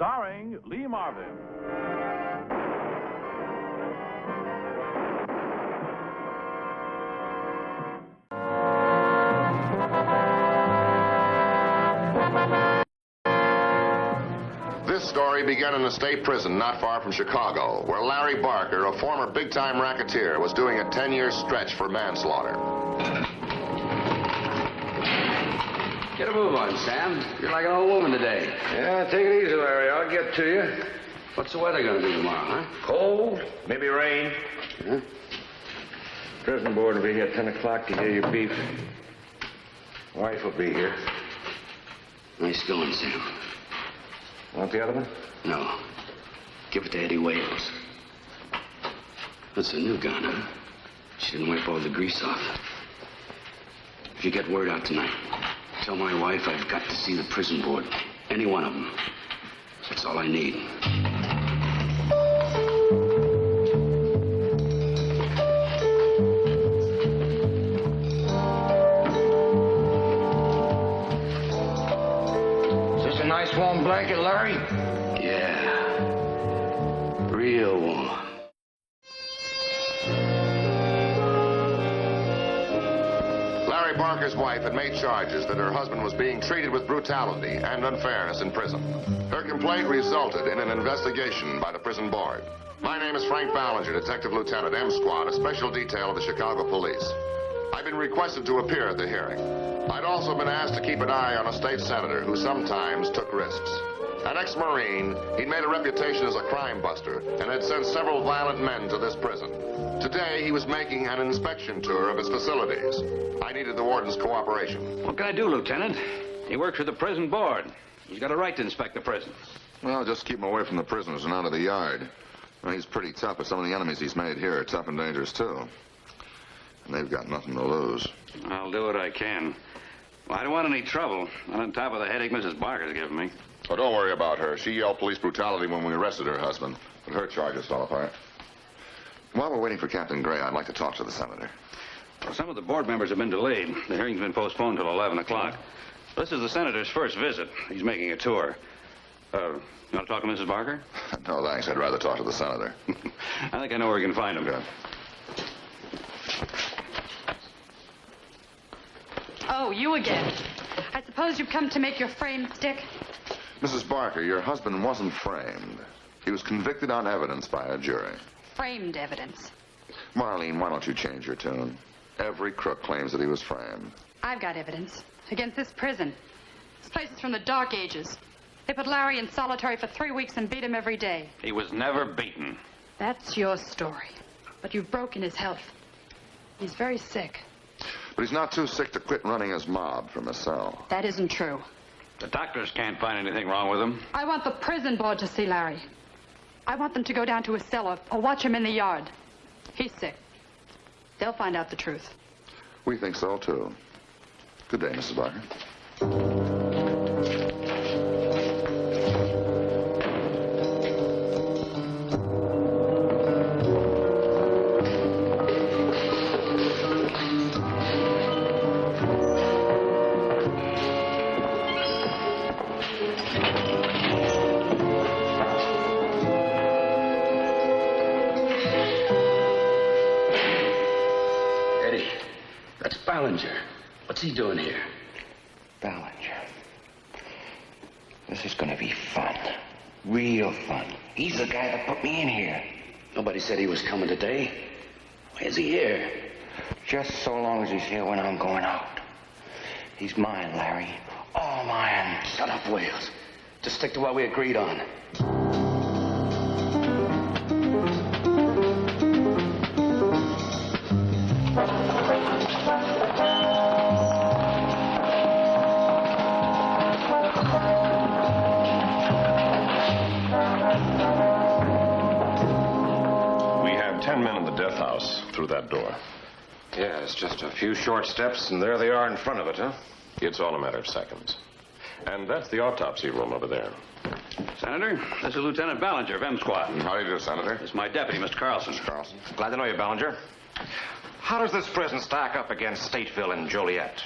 starring Lee Marvin. This story began in a state prison not far from Chicago, where Larry Barker, a former big-time racketeer, was doing a 10-year stretch for manslaughter. Get a move on, Sam. You're like an old woman today. Yeah, take it easy, Larry. I'll get to you. What's the weather going to do tomorrow, huh? Cold, maybe rain. Huh? Prison board will be here at 10 o'clock to hear your beef. Wife will be here. Nice going, Sam. Want the other one? No. Give it to Eddie Wales. That's a new gun, huh? She didn't wipe all the grease off. If you get word out tonight, tell my wife I've got to see the prison board. Any one of them. That's all I need. Is this a nice warm blanket, Larry? Yeah. Real warm. Larry Barker's wife had made charges that her husband was being treated with brutality and unfairness in prison. Her complaint resulted in an investigation by the prison board. My name is Frank Ballinger, Detective Lieutenant, M Squad, a special detail of the Chicago Police. I've been requested to appear at the hearing. I'd also been asked to keep an eye on a state senator who sometimes took risks. An ex-Marine, he'd made a reputation as a crime buster and had sent several violent men to this prison. Today, he was making an inspection tour of its facilities. I needed the warden's cooperation. What can I do, Lieutenant? He works for the prison board. He's got a right to inspect the prison. Well, just keep him away from the prisoners and out of the yard. Well, he's pretty tough, but some of the enemies he's made here are tough and dangerous, too. And they've got nothing to lose. I'll do what I can. Well, I don't want any trouble. Not on top of the headache Mrs. Barker's giving me. Oh, don't worry about her. She yelled police brutality when we arrested her husband, but her charges fell apart. While we're waiting for Captain Gray, I'd like to talk to the senator. Well, some of the board members have been delayed. The hearing's been postponed till 11 o'clock. This is the senator's first visit. He's making a tour. You want to talk to Mrs. Barker? No, thanks. I'd rather talk to the senator. I think I know where we can find him. Good. Oh, you again. I suppose you've come to make your frame stick? Mrs. Barker, your husband wasn't framed. He was convicted on evidence by a jury. Framed evidence. Marlene, why don't you change your tune? Every crook claims that he was framed. I've got evidence against this prison. This place is from the Dark Ages. They put Larry in solitary for 3 weeks and beat him every day. He was never beaten. That's your story. But you've broken his health. He's very sick. But he's not too sick to quit running his mob from his cell. That isn't true. The doctors can't find anything wrong with him. I want the prison board to see Larry. I want them to go down to his cell or watch him in the yard. He's sick. They'll find out the truth. We think so, too. Good day, Mrs. Barker. Ballinger. What's he doing here? Ballinger. This is gonna be fun. Real fun. He's the guy that put me in here. Nobody said he was coming today. Why is he here? Just so long as he's here when I'm going out. He's mine, Larry. All mine. Shut up, Wales. Just stick to what we agreed on. Through that door. Yeah, it's just a few short steps, and there they are in front of it, huh? It's all a matter of seconds. And that's the autopsy room over there. Senator, this is Lieutenant Ballinger of M Squad. How do you do, Senator? This is my deputy, Mr. Carlson. Mr. Carlson. Glad to know you, Ballinger. How does this prison stack up against Stateville and Joliet?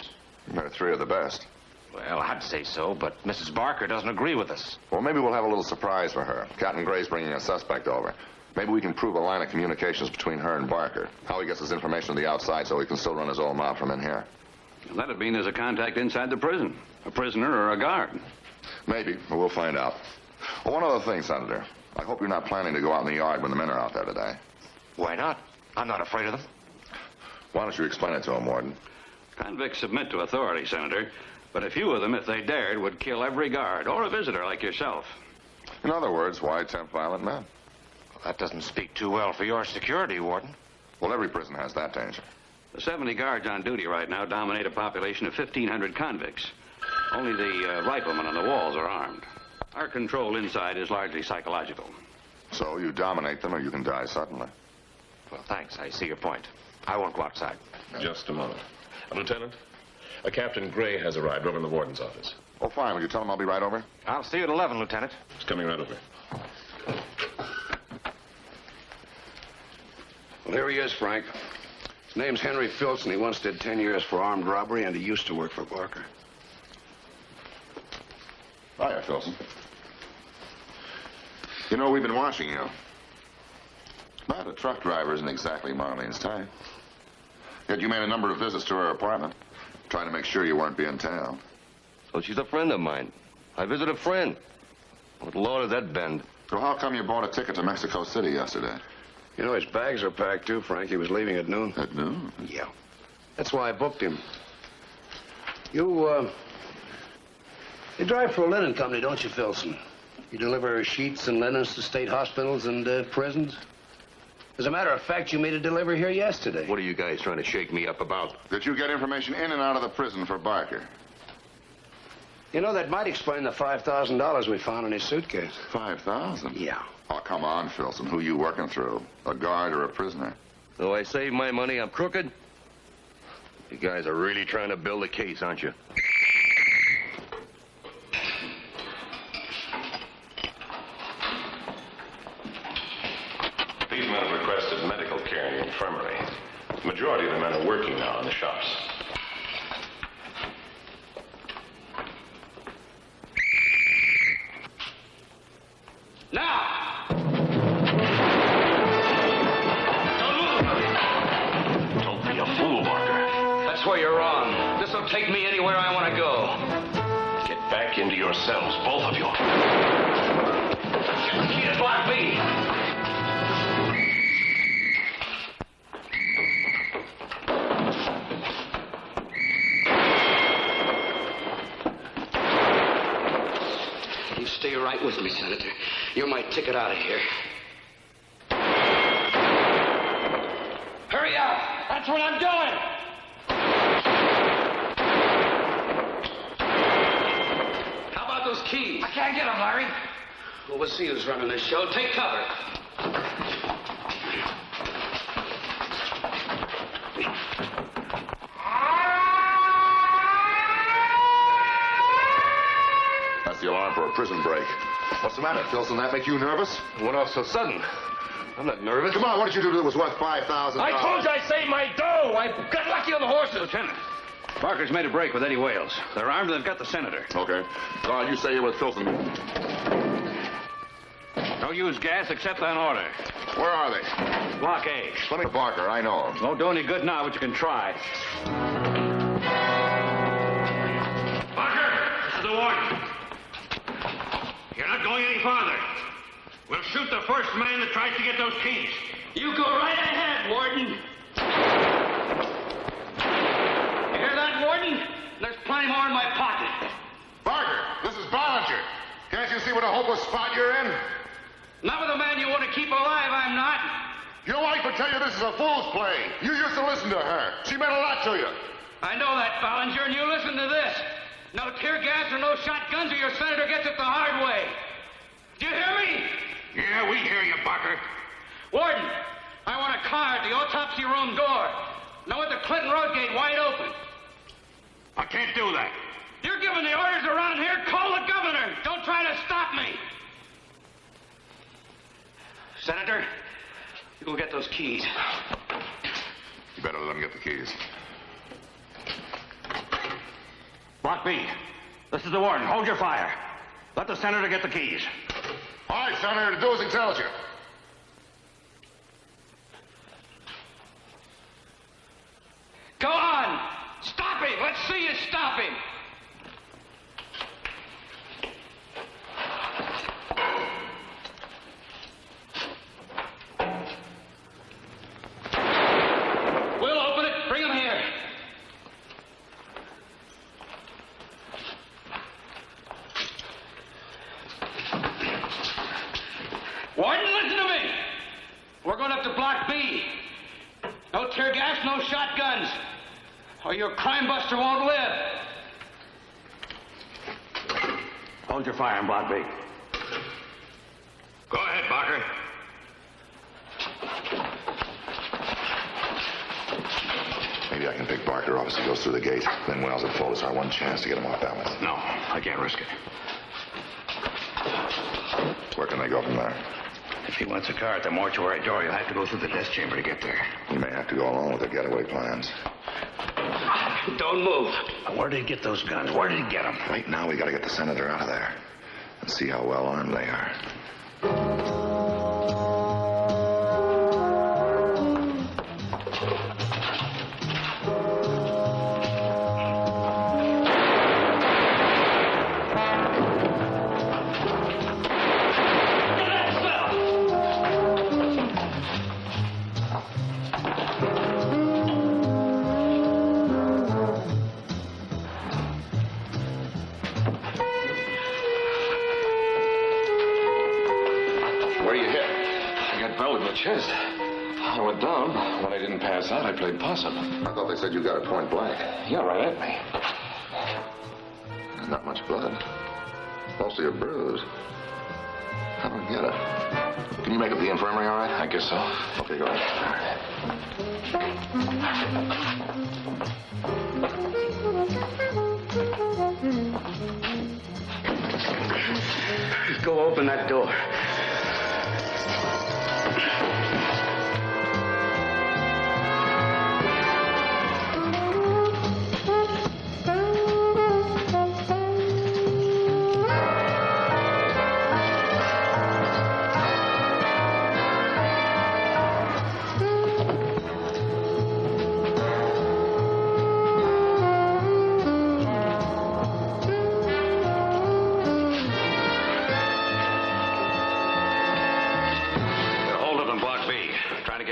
They're three of the best. Well, I'd say so, but Mrs. Barker doesn't agree with us. Well, maybe we'll have a little surprise for her. Captain Gray's bringing a suspect over. Maybe we can prove a line of communications between her and Barker. How he gets his information on the outside so he can still run his own mouth from in here. Well, that'd mean there's a contact inside the prison. A prisoner or a guard. Maybe, but we'll find out. Well, one other thing, Senator. I hope you're not planning to go out in the yard when the men are out there today. Why not? I'm not afraid of them. Why don't you explain it to him, Warden? Convicts submit to authority, Senator. But a few of them, if they dared, would kill every guard or a visitor like yourself. In other words, why tempt violent men? Well, that doesn't speak too well for your security, Warden. Well, every prison has that danger. The 70 guards on duty right now dominate a population of 1,500 convicts. Only the riflemen on the walls are armed. Our control inside is largely psychological. So you dominate them or you can die suddenly. Well, thanks. I see your point. I won't go outside. Just a moment. Lieutenant, Captain Gray has arrived over in the warden's office. Oh, fine. Will you tell him I'll be right over? I'll see you at 11, Lieutenant. He's coming right over. Well, here he is, Frank. His name's Henry Filson. He once did 10 years for armed robbery, and he used to work for Barker. Hiya, Filson. You know, we've been watching you. But a truck driver isn't exactly Marlene's type. Yet you made a number of visits to her apartment, trying to make sure you weren't being tailed. Oh, she's a friend of mine. I visit a friend. What law does that bend? So how come you bought a ticket to Mexico City yesterday? You know, his bags are packed, too, Frank. He was leaving at noon. At noon? Yeah. That's why I booked him. You drive for a linen company, don't you, Filson? You deliver sheets and linens to state hospitals and prisons? As a matter of fact, you made a delivery here yesterday. What are you guys trying to shake me up about? Did you get information in and out of the prison for Barker? You know, that might explain the $5,000 we found in his suitcase. 5,000? Yeah. Oh, come on, Filson. Who you working through? A guard or a prisoner? Though I save my money, I'm crooked. You guys are really trying to build a case, aren't you? These men have requested medical care in the infirmary. The majority of the men are working now in the shops. Now! Don't be a fool, Barker. That's where you're wrong. This'll take me anywhere I want to go. Get back into your cells, both of you. The key to Block B. You stay right with me, Senator. You're my ticket out of here. Hurry up! That's what I'm doing! How about those keys? I can't get them, Larry. Well, we'll see who's running this show. Take cover. That's the alarm for a prison break. What's the matter, Filson? That make you nervous? Went off so sudden. I'm not nervous. Come on, what did you do that was worth $5,000? I told you I saved my dough. I got lucky on the horses. Lieutenant, Barker's made a break with Eddie Wales. They're armed and they've got the senator. Okay. Well, you say you're with Filson. Don't use gas except on order. Where are they? Block A. Let me Barker. I know him. Won't do any good now, but you can try. Barker, this is the warden. You're not going any farther. We'll shoot the first man that tries to get those keys. You go right ahead, Warden. You hear that, Warden? There's plenty more in my pocket. Barker, this is Bollinger. Can't you see what a hopeless spot you're in? Not with a man you want to keep alive, I'm not. Your wife would tell you this is a fool's play. You used to listen to her. She meant a lot to you. I know that, Bollinger, and you listen to this. No tear gas or no shotguns or your senator gets it the hard way. Do you hear me? Yeah, we hear you, Barker. Warden, I want a car at the autopsy room door. Now with the Clinton Road gate wide open. I can't do that. You're giving the orders around here. Call the governor. Don't try to stop me. Senator, you go get those keys. You better let him get the keys. Block B. This is the warden. Hold your fire. Let the senator get the keys. All right, Senator, do as he tells you. Go on! Stop him! Let's see you stop him! We'll open it. Bring him here. Warden, listen to me. We're going up to Block B. No tear gas, no shotguns, or your crime buster won't live. Hold your fire on Block B. Go ahead, Barker. Maybe I can pick Barker off as he goes through the gate. Then Wells and Fuller, so our one chance to get him off balance. No, I can't risk it. Where can they go from there? If he wants a car at the mortuary door, you'll have to go through the death chamber to get there. He may have to go along with their getaway plans. Don't move. Where did he get those guns? Where did he get them? Right now, we got to get the senator out of there and see how well armed they are. Chest. I went down. When I didn't pass out, I played possum. I thought they said you got it point blank. Yeah, right at me. Not much blood. Mostly a bruise. How do we get it? Can you make it to the infirmary, all right? I guess so. Okay, go ahead. Go open that door.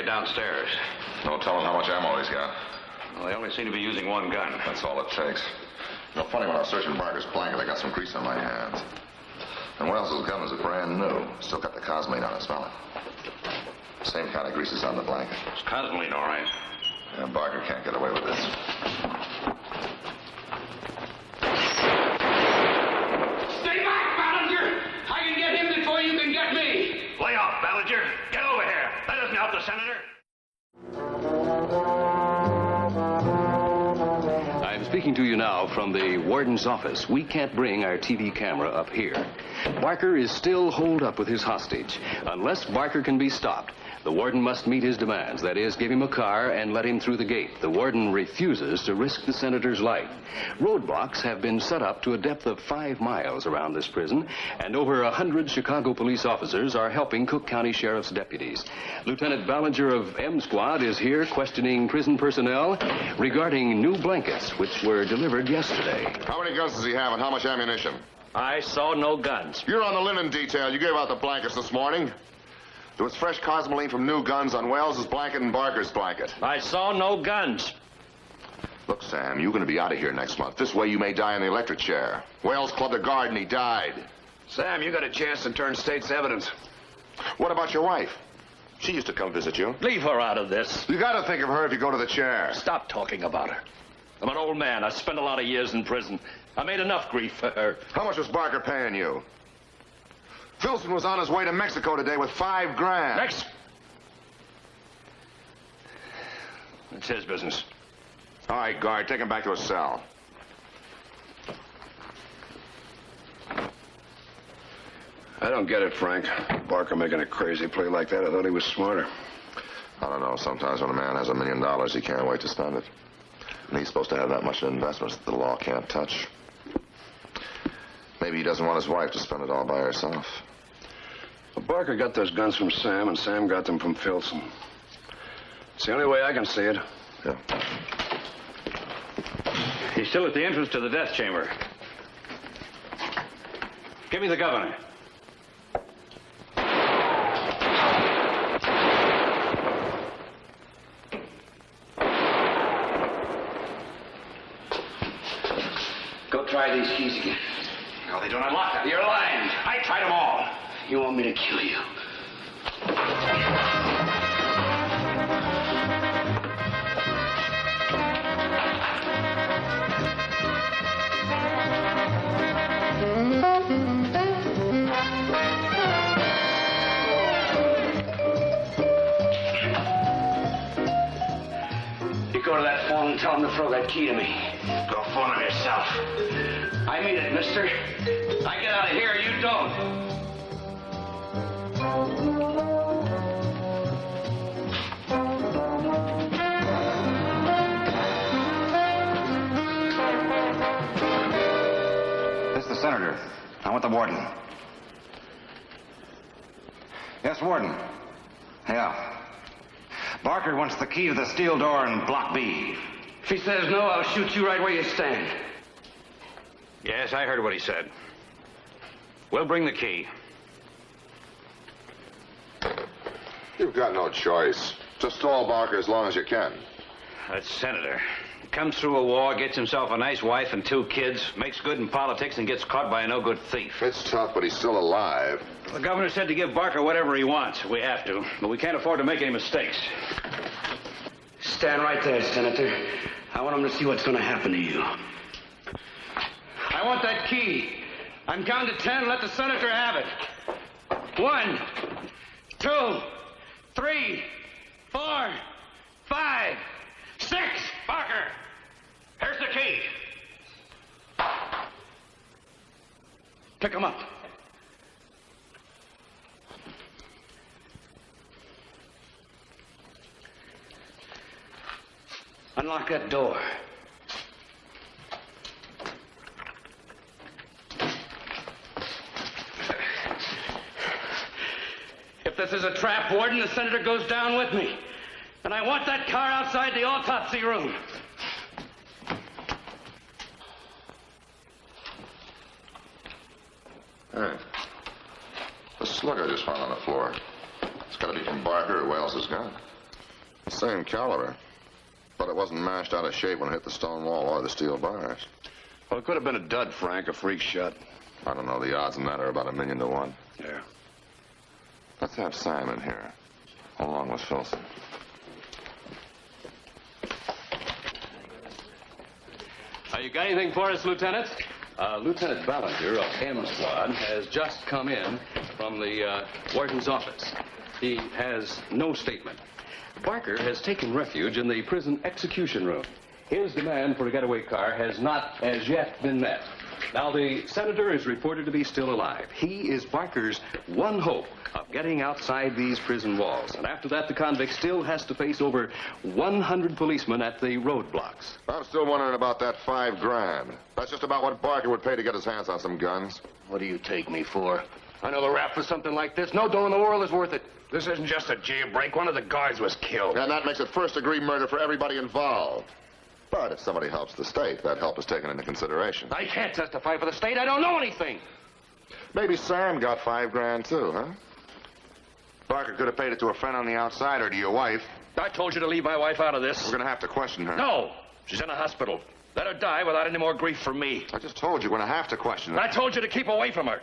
Downstairs. Don't tell them how much ammo he's got. Well, they only seem to be using one gun. That's all it takes. You know, funny, when I was searching Barker's blanket, I got some grease on my hands. And Wells's gun was brand new. Still got the cosmeline on it, smell it. Same kind of grease as on the blanket. It's cosmeline, all right. Yeah, Barker can't get away with this. Stay back, Ballinger! I can get him before you can get me! Lay off, Ballinger. Get over here. That doesn't help the senator. I'm speaking to you now from the warden's office. We can't bring our TV camera up here. Barker is still holed up with his hostage. Unless Barker can be stopped, the warden must meet his demands. That is, give him a car and let him through the gate. The warden refuses to risk the senator's life. Roadblocks have been set up to a depth of 5 miles around this prison, and over 100 Chicago police officers are helping Cook County Sheriff's deputies. Lieutenant Ballinger of M Squad is here questioning prison personnel regarding new blankets which were delivered yesterday. How many guns does he have and how much ammunition? I saw no guns. You're on the linen detail. You gave out the blankets this morning. There was fresh cosmoline from new guns on Wells's blanket and Barker's blanket. I saw no guns. Look, Sam, you're going to be out of here next month. This way you may die in the electric chair. Wells clubbed a guard and he died. Sam, you got a chance to turn state's evidence. What about your wife? She used to come visit you. Leave her out of this. You got to think of her if you go to the chair. Stop talking about her. I'm an old man. I spent a lot of years in prison. I made enough grief for her. How much was Barker paying you? Filson was on his way to Mexico today with $5 grand. It's his business. All right, guard, take him back to his cell. I don't get it, Frank. Barker making a crazy play like that. I thought he was smarter. I don't know. Sometimes when a man has $1 million, he can't wait to spend it. And he's supposed to have that much in investments that the law can't touch. Maybe he doesn't want his wife to spend it all by herself. Well, Barker got those guns from Sam, and Sam got them from Filson. It's the only way I can see it. Yeah. He's still at the entrance to the death chamber. Give me the governor. Go try these keys again. No, they don't unlock them. You're lying. I tried them all. You want me to kill you? You go to that phone and tell him to throw that key to me. Go phone him yourself. I mean it, mister. I get out of here, you don't. This is the senator. I want the warden. Yes, warden. Yeah. Barker wants the key to the steel door in Block B. If he says no, I'll shoot you right where you stand. Yes, I heard what he said. We'll bring the key. You've got no choice. Just stall Barker as long as you can. That senator. He comes through a war, gets himself a nice wife and 2 kids, makes good in politics, and gets caught by a no-good thief. It's tough, but he's still alive. The governor said to give Barker whatever he wants. We have to, but we can't afford to make any mistakes. Stand right there, Senator. I want him to see what's going to happen to you. I want that key. I'm counting to 10. Let the senator have it. 1, 2, 3, 4, 5, 6. Barker, here's the key. Pick him up. Unlock that door. If this is a trap, Warden, the senator goes down with me. And I want that car outside the autopsy room. Hey. The slugger just found on the floor. It's got to be from Barker or Wales's gun. Same caliber. But it wasn't mashed out of shape when it hit the stone wall or the steel bars. Well, it could have been a dud, Frank, a freak shot. I don't know. The odds on that are about 1,000,000 to 1. Yeah. Let's have Sam in here, along with Filson. You got anything for us, Lieutenant? Lieutenant Ballinger of M Squad has just come in from the warden's office. He has no statement. Barker has taken refuge in the prison execution room. His demand for a getaway car has not as yet been met. Now, the senator is reported to be still alive. He is Barker's one hope of getting outside these prison walls. And after that, the convict still has to face over 100 policemen at the roadblocks. I'm still wondering about that $5 grand. That's just about what Barker would pay to get his hands on some guns. What do you take me for? I know the rap for something like this. No dough in the world is worth it. This isn't just a jailbreak. One of the guards was killed. And that makes it first-degree murder for everybody involved. But if somebody helps the state, that help is taken into consideration. I can't testify for the state. I don't know anything. Maybe Sam got $5 grand, too, huh? Barker could have paid it to a friend on the outside or to your wife. I told you to leave my wife out of this. We're going to have to question her. No. She's in a hospital. Let her die without any more grief from me. I just told you we're going to have to question her. I told you to keep away from her.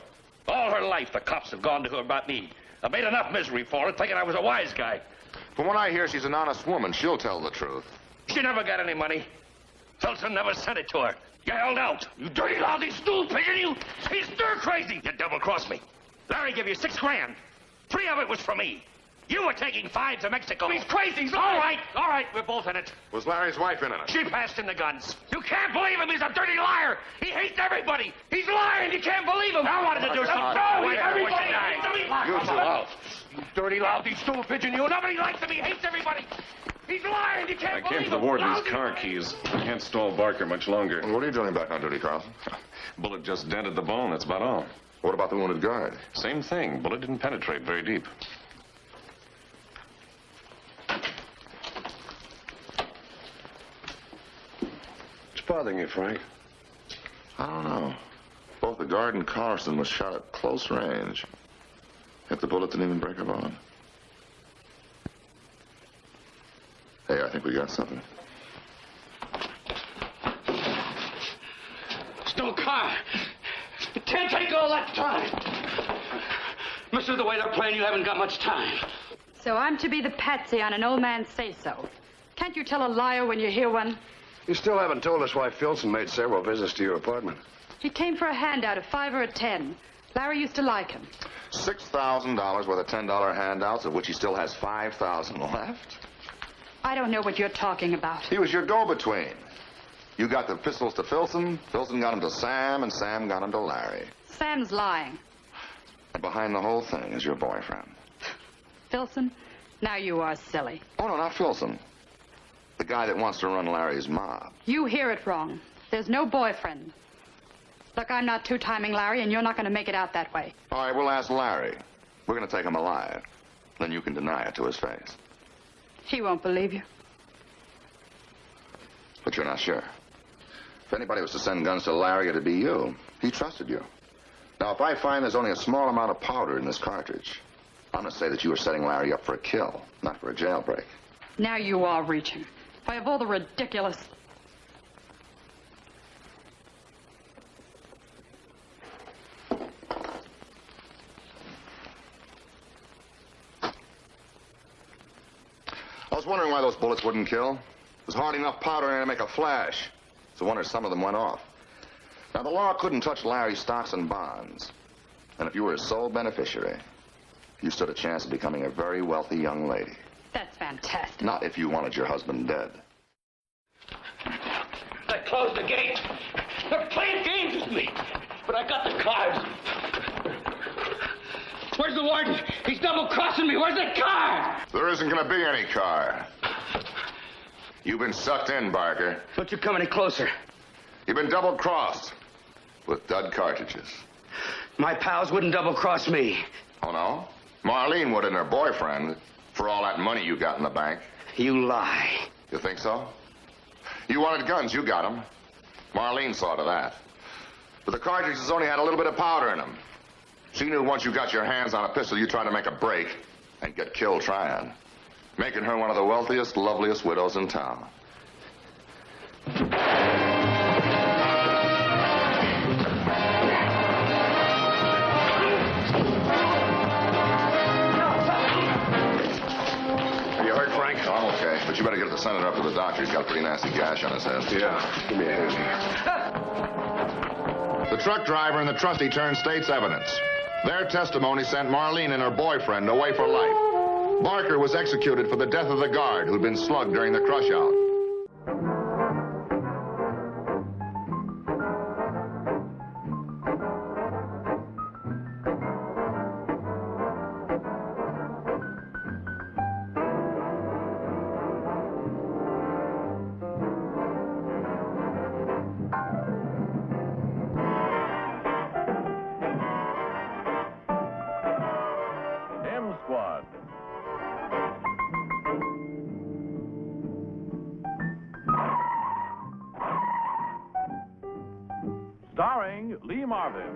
All her life, the cops have gone to her about me. I made enough misery for her, thinking I was a wise guy. From what I hear, she's an honest woman. She'll tell the truth. She never got any money. Filson never sent it to her. You held out. You dirty, lousy stool pigeon, you. He's stir-crazy. You double-crossed me. Larry gave you $6 grand. 3 of it was for me. You were taking 5 to Mexico. He's crazy. He's all right. We're both in it. Was Larry's wife in it? She passed him the guns. You can't believe him. He's a dirty liar. He hates everybody. He's lying. You can't believe him. I wanted to do something. No, everybody hates him. You dirty, lousy stool pigeon, you. Nobody likes him. He hates everybody. He's lying. You can't I believe came for the him. warden's Lousy car keys. I can't stall Barker much longer. What are you doing back on duty, Carlson? Bullet just dented the bone, that's about all. What about the wounded guard? Same thing. Bullet didn't penetrate very deep. What's bothering you, Frank? I don't know. Both the guard and Carlson was shot at close range. Yet the bullet didn't even break a bone. Hey, I think we got something. It's no car. It can't take all that time. Mister, the way they're playing, you haven't got much time. So I'm to be the patsy on an old man's say-so. Can't you tell a liar when you hear one? You still haven't told us why Filson made several visits to your apartment. He came for a handout of 5 or a 10. Larry used to like him. $6,000 worth of $10 handouts, of which he still has $5,000 left. I don't know what you're talking about. He was your go-between. You got the pistols to Filson, Filson got them to Sam, and Sam got them to Larry. Sam's lying. And behind the whole thing is your boyfriend. Filson, now you are silly. Oh, no, not Filson. The guy that wants to run Larry's mob. You hear it wrong. There's no boyfriend. Look, I'm not two-timing Larry, and you're not going to make it out that way. All right, we'll ask Larry. We're going to take him alive. Then you can deny it to his face. He won't believe you. But you're not sure. If anybody was to send guns to Larry, it'd be you. He trusted you. Now, if I find there's only a small amount of powder in this cartridge, I'm going to say that you were setting Larry up for a kill, not for a jailbreak. Now you are reaching. Why, of all the ridiculous... I was wondering why those bullets wouldn't kill. There's hardly enough powder in there to make a flash. It's a wonder some of them went off. Now, the law couldn't touch Larry's stocks and bonds. And if you were his sole beneficiary, you stood a chance of becoming a very wealthy young lady. That's fantastic. Not if you wanted your husband dead. I closed the gate. They're playing games with me. But I got the cards. Where's the warden? He's double-crossing me. Where's that card? There isn't going to be any car. You've been sucked in, Barker. Don't you come any closer. You've been double-crossed with dud cartridges. My pals wouldn't double-cross me. Oh, no? Marlene would and her boyfriend for all that money you got in the bank. You lie. You think so? You wanted guns, you got them. Marlene saw to that. But the cartridges only had a little bit of powder in them. She knew once you got your hands on a pistol, you'd try to make a break and get killed trying. Making her one of the wealthiest, loveliest widows in town. You hurt, Frank? No, I'm okay, but you better get the senator up to the doctor. He's got a pretty nasty gash on his head. Yeah, give me a hand here. The truck driver and the trustee turned state's evidence. Their testimony sent Marlene and her boyfriend away for life. Barker was executed for the death of the guard who'd been slugged during the crush out. Squad. Starring Lee Marvin.